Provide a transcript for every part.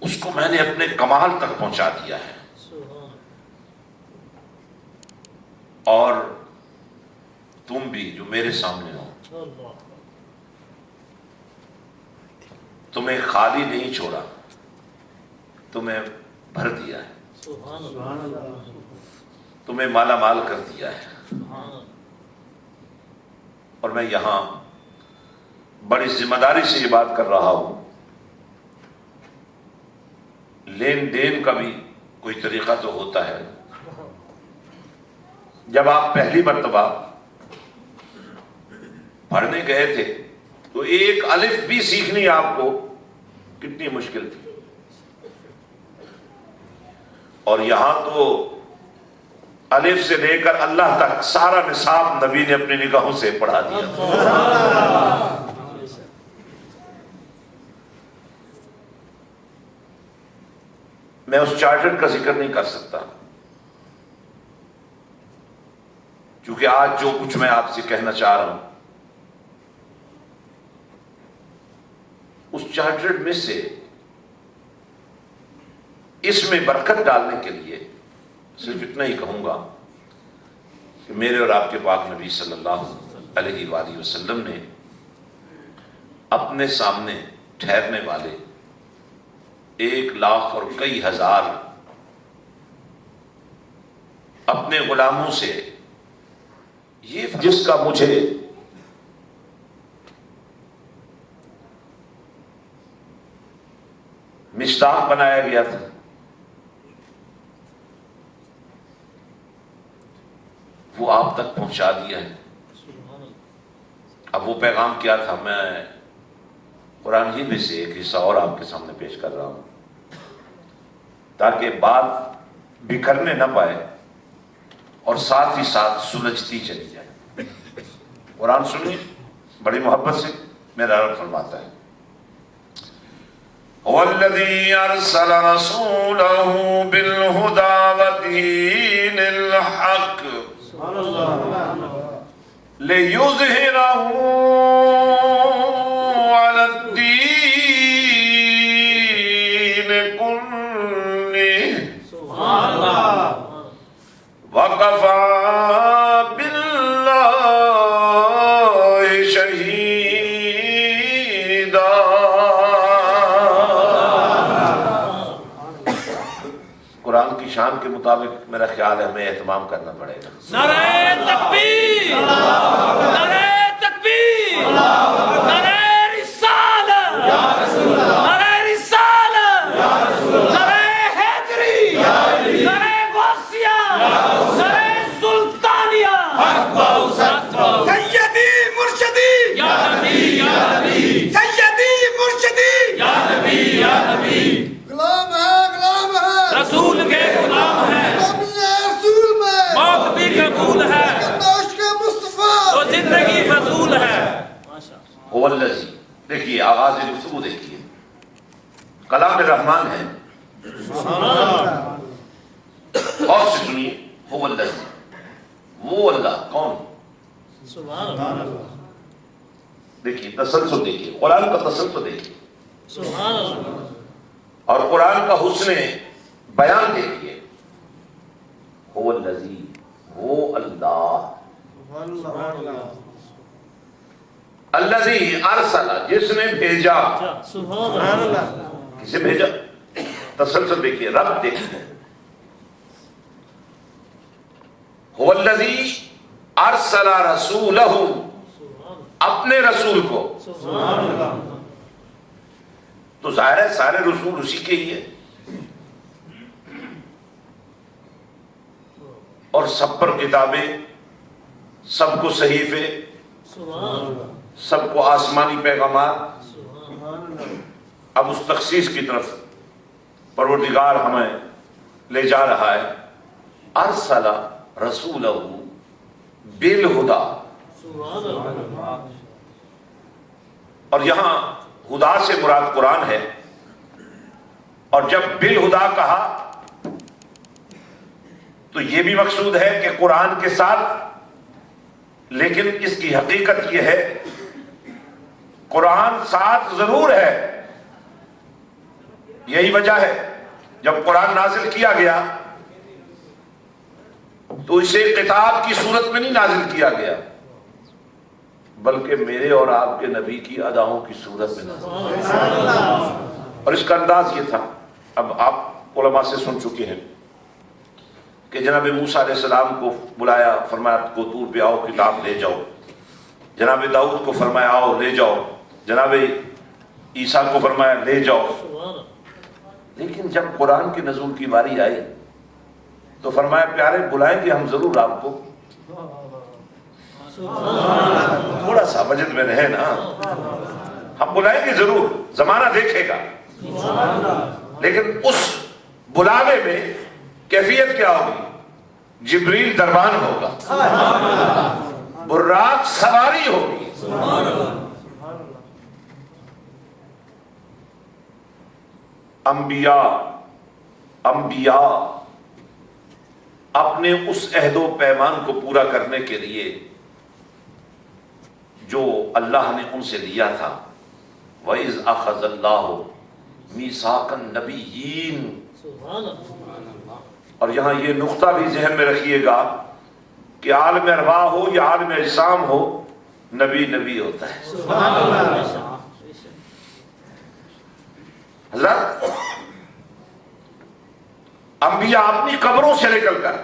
اس کو میں نے اپنے کمال تک پہنچا دیا ہے، اور تم بھی جو میرے سامنے ہو، تمہیں خالی نہیں چھوڑا، تمہیں بھر دیا ہے، تمہیں مالا مال کر دیا ہے۔ اور میں یہاں بڑی ذمہ داری سے یہ بات کر رہا ہوں، لین دین کا بھی کوئی طریقہ تو ہوتا ہے۔ جب آپ پہلی مرتبہ پڑھنے گئے تھے تو ایک الف بھی سیکھنی آپ کو کتنی مشکل تھی، اور یہاں تو الف سے لے کر اللہ تک سارا نصاب نبی نے اپنی نگاہوں سے پڑھا دیا۔ میں اس چارٹر کا ذکر نہیں کر سکتا، کیونکہ آج جو کچھ میں آپ سے کہنا چاہ رہا ہوں اس چارٹر میں سے اس میں برکت ڈالنے کے لیے صرف اتنا ہی کہوں گا کہ میرے اور آپ کے پاک نبی صلی اللہ علیہ وآلہ وسلم نے اپنے سامنے ٹھہرنے والے 1,00,000 اور کئی ہزار اپنے غلاموں سے یہ جس کا مجھے مصداق بنایا گیا تھا، وہ آپ تک پہنچا دیا ہے۔ اب وہ پیغام کیا تھا، میں قرآن ہی میں سے ایک حصہ اور آپ کے سامنے پیش کر رہا ہوں تاکہ بات بکھرنے نہ پائے اور ساتھ ہی ساتھ سلجھتی چلی جائے۔ قرآن سنیے بڑی محبت سے، میرا رب فرماتا ہے وَالَّذِي أَرْسَلَ رَسُولَهُ بِالْهُدَى وَدِينِ الْحَقِّ لِيُظْهِرَهُ عَلَى الدِّينِ كُلِّهِ وَكَفَى بِاللَّهِ شَهِيدًا۔ قرآن کی شان کے مطابق میرا خیال ہے ہمیں اہتمام کرنا پڑے گا۔ نعرہ تکبیر، نعرہ تکبیر، نعرہ رسالت، نعرہ رسالت، نعرہ حیدری، نعرہ غوثیہ، نعرہ سلطانیہ، سیدی مرشدی یا نبی یا نبی، سیدی مرشدی یا نبی یا نبی۔ غلام ہے، غلام ہے، رسول کے غلام ہیں، رسول میں موت بھی قبول ہے عشق مصطفیٰ تو زندگی فضول ہے۔ هو الذی، دیکھیے آغاز گفتگو دیکھیے، کلام الرحمن ہے، اور سے سنیے، هو الذی، وہ اللہ کون؟ دیکھیے تسلسل دیکھیے، قرآن کا تسلسل دیکھیے، اور قرآن کا حسن بیان دیکھیے۔ هو الذی، وہ اللہ، الذی ارسل، جس نے بھیجا، کسے بھیجا؟ تسلسل دیکھیے، رب دیکھیے۔ هو الذی ارسل رسولہ، اپنے رسول کو، تو ظاہر ہے سارے رسول اسی کے ہی ہیں، اور سب پر کتابیں، سب کو صحیفے، سب کو آسمانی پیغامات۔ اب اس تخصیص کی طرف پروردگار ہمیں لے جا رہا ہے، ارسل رسولہ بالہدی، اور یہاں ہدا سے مراد قرآن ہے، اور جب بالہدی کہا تو یہ بھی مقصود ہے کہ قرآن کے ساتھ، لیکن اس کی حقیقت یہ ہے قرآن ساتھ ضرور ہے یہی وجہ ہے جب قرآن نازل کیا گیا تو اسے کتاب کی صورت میں نہیں نازل کیا گیا، بلکہ میرے اور آپ کے نبی کی اداؤں کی صورت میں نازل کیا گیا۔ اور اس کا انداز یہ تھا، اب آپ علماء سے سن چکے ہیں کہ جناب موسیٰ علیہ السلام کو بلایا، فرمایا کو طور پہ آؤ کتاب لے جاؤ، جناب داؤد کو فرمایا آؤ لے جاؤ، جناب عیسیٰ کو فرمایا لے جاؤ۔ لیکن جب قرآن کی نزول کی باری آئی تو فرمایا پیارے بلائیں گے ہم ضرور آپ کو، تھوڑا سا وجد میں رہے نا، ہم بلائیں گے ضرور، زمانہ دیکھے گا، لیکن اس بلاوے میں کیفیت کیا ہوگی؟ جبریل دربان ہوگا، براق سواری ہوگی۔ انبیاء اپنے اس عہد و پیمان کو پورا کرنے کے لیے جو اللہ نے ان سے لیا تھا، وَإِذْ أَخَذَ اللَّهُ مِيثَاقَ النَّبِيِّينَ، اور یہاں یہ نقطہ بھی ذہن میں رکھیے گا کہ عالم ارواح ہو یا عالم اجسام ہو، نبی نبی ہوتا ہے۔ حضرت انبیاء اپنی قبروں سے نکل کر،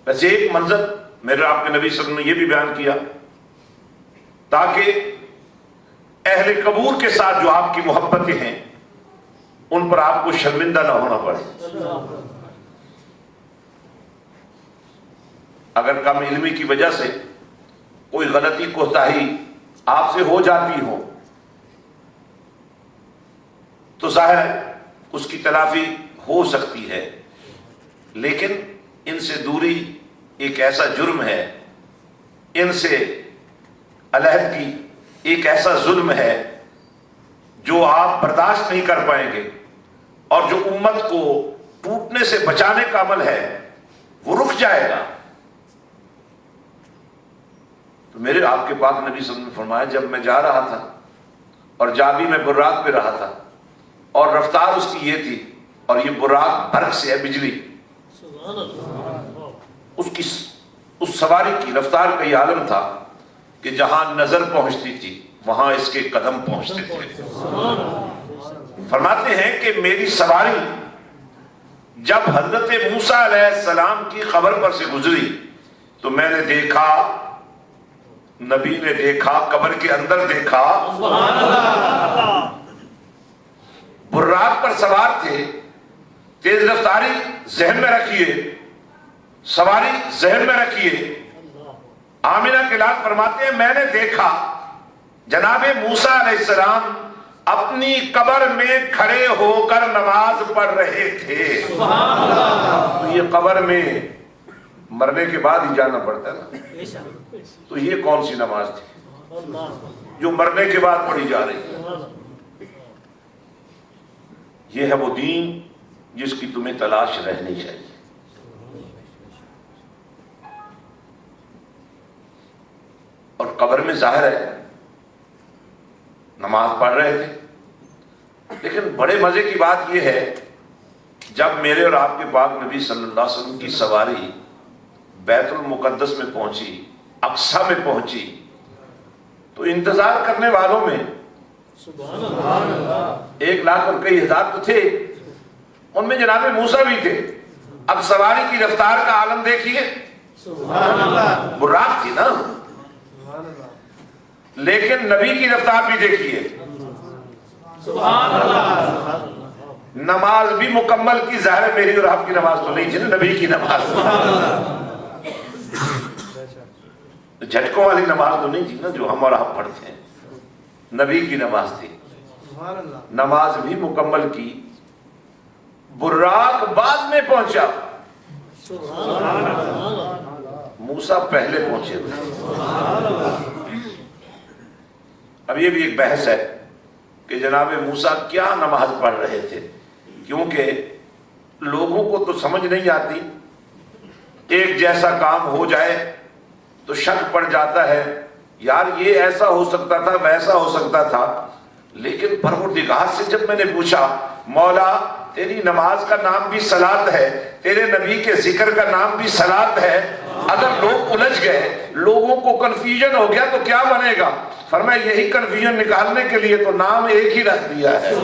ویسے ایک منظر میرے آپ کے نبی صلی اللہ علیہ وسلم نے یہ بھی بیان کیا تاکہ اہل قبور کے ساتھ جو آپ کی محبتیں ہیں ان پر آپ کو شرمندہ نہ ہونا پڑے۔ اگر کم علمی کی وجہ سے کوئی غلطی کوتاہی آپ سے ہو جاتی ہو تو ظاہر ہے اس کی تلافی ہو سکتی ہے، لیکن ان سے دوری ایک ایسا جرم ہے، ان سے علیحدگی ایک ایسا ظلم ہے جو آپ برداشت نہیں کر پائیں گے، اور جو امت کو ٹوٹنے سے بچانے کا عمل ہے وہ رک جائے گا۔ تو میرے آپ کے پاک نبی صلی اللہ علیہ وسلم نے فرمایا جب میں جا رہا تھا اور جا بھی میں براق پہ رہا تھا اور رفتار اس کی یہ تھی، اور یہ براق برق سے ہے، بجلی، اس سواری کی رفتار کا یہ عالم تھا کہ جہاں نظر پہنچتی تھی وہاں اس کے قدم پہنچتے تھے۔ فرماتے ہیں کہ میری سواری جب حضرت موسیٰ علیہ السلام کی قبر پر سے گزری تو میں نے دیکھا، نبی نے دیکھا، قبر کے اندر دیکھا، براق پر سوار تھے، تیز رفتاری ذہن میں رکھیے، سواری ذہن میں رکھیے۔ آمنہ کے لال فرماتے ہیں میں نے دیکھا جناب موسیٰ علیہ السلام اپنی قبر میں کھڑے ہو کر نماز پڑھ رہے تھے۔ تو یہ قبر میں مرنے کے بعد ہی جانا پڑتا ہے نا، تو یہ کون سی نماز تھی جو مرنے کے بعد پڑھی جا رہی ہے؟ یہ ہے وہ دین جس کی تمہیں تلاش رہنی چاہیے۔ اور قبر میں ظاہر ہے نماز پڑھ رہے تھے، لیکن بڑے مزے کی بات یہ ہے جب میرے اور آپ کے پاک نبی صلی اللہ علیہ وسلم کی سواری بیت المقدس میں پہنچی، اقصی میں پہنچی، تو انتظار کرنے والوں میں 1,00,000 اور کئی ہزار تو تھے، ان میں جناب موسیٰ بھی تھے۔ اب سواری کی رفتار کا عالم دیکھیے، براق تھی نا، لیکن نبی کی رفتار بھی دیکھیے، نماز بھی مکمل کی، ظاہر میری اور آپ کی نماز تو نہیں تھی نا، نبی کی نماز، جھٹکوں والی نماز تو نہیں تھی نا جو ہم اور آپ پڑھتے ہیں، نبی کی نماز تھی، نماز بھی مکمل کی، براق بعد میں پہنچا، موسیٰ پہلے پہنچے ہوئے۔ اب یہ بھی ایک بحث ہے کہ جناب موسیٰ کیا نماز پڑھ رہے تھے، کیونکہ لوگوں کو تو سمجھ نہیں آتی، ایک جیسا کام ہو جائے تو شک پڑ جاتا ہے، یار یہ ایسا ہو سکتا تھا، ویسا ہو سکتا تھا، لیکن پروردگار سے جب میں نے پوچھا مولا تیری نماز کا نام بھی صلاۃ ہے، تیرے نبی کے ذکر کا نام بھی صلاۃ ہے، اگر لوگ الجھ گئے، لوگوں کو کنفیوژن ہو گیا تو کیا بنے گا؟ فرمایا یہی کنفیوژن نکالنے کے لیے تو نام ایک ہی رکھ دیا ہے۔